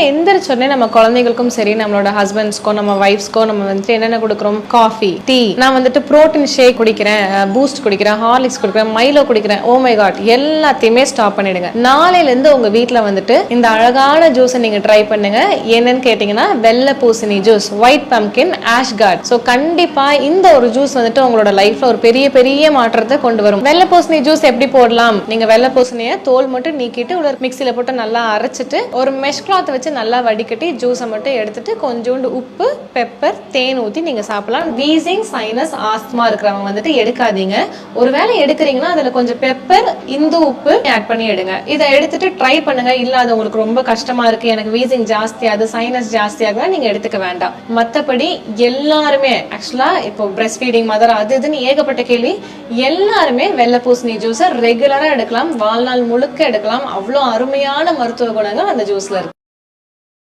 எந்திரிச்சோடனே நம்ம குழந்தைகளுக்கும் சரி, நம்மளோட ஹஸ்பண்ட்ஸ்க்கோ நம்ம வைஃப்ஸ்க்கோ நம்ம வந்துட்டு என்னென்ன கொடுக்குறோம்? Coffee, tea. நான் வந்துட்டு புரோட்டீன் ஷேக் குடிக்கிறேன், பூஸ்ட் குடிக்கிறேன், ஹார்லிக்ஸ் குடிக்கிறேன், மைலோ குடிக்கிறேன். ஓ மை காட், எல்லாத்தையுமே ஸ்டாப் பண்ணிடுங்க. நாளையில இருந்து உங்க வீட்டுல வந்துட்டு இந்த அழகான ஜூஸை நீங்க ட்ரை பண்ணுங்க. என்னன்னு கேட்டீங்கன்னா வெள்ளை பூசணி juice, white pumpkin, ash card. So கண்டிப்பா இந்த ஒரு ஜூஸ் வந்துட்டு உங்களோட லைஃப்ல ஒரு பெரிய பெரிய மாற்றத்தை கொண்டு வரும். வெள்ளை பூசணி ஜூஸ் எப்படி போடலாம்? நீங்க வெள்ளை பூசணியை தோல் மட்டும் நீக்கிட்டு உள்ள மிக்சியில போட்டு நல்லா அரைச்சிட்டு ஒரு மெஷ் கிளாத் வச்சு நல்லா வடிகட்டி ஜூஸை மட்டும் எடுத்துட்டு கொஞ்சோண்டு உப்பு, பெப்பர், தேன் ஊற்றி நீங்க சாப்பிடலாம். வீசிங், சைனஸ், ஆஸ்துமா இருக்கிறவங்க வந்துட்டு எடுக்காதீங்க. ஒருவேளை எடுக்கிறீங்கன்னா அதுல கொஞ்சம் பெப்பர், இந்து உப்பு ஆட் பண்ணி எடுங்க. இதை எடுத்துட்டு ட்ரை பண்ணுங்க. இல்ல அது உங்களுக்கு ரொம்ப கஷ்டமா இருக்கு, எனக்கு வீசிங் ஜாஸ்தியாது, சைனஸ் ஜாஸ்தியாக, நீங்க எடுத்துக்க வேண்டாம். மற்றபடி எல்லாருமே ஆக்சுவலா இப்போ பிரஸ்ட் ஃபீடிங் மதர் அது இதுன்னு ஏகப்பட்ட கேள்வி, எல்லாருமே வெள்ளை பூசணி ஜூஸை ரெகுலரா எடுக்கலாம், வாழ்நாள் முழுக்க எடுக்கலாம். அவ்வளோ அருமையான மருத்துவ குணங்கள் அந்த ஜூஸ்ல இருக்கு.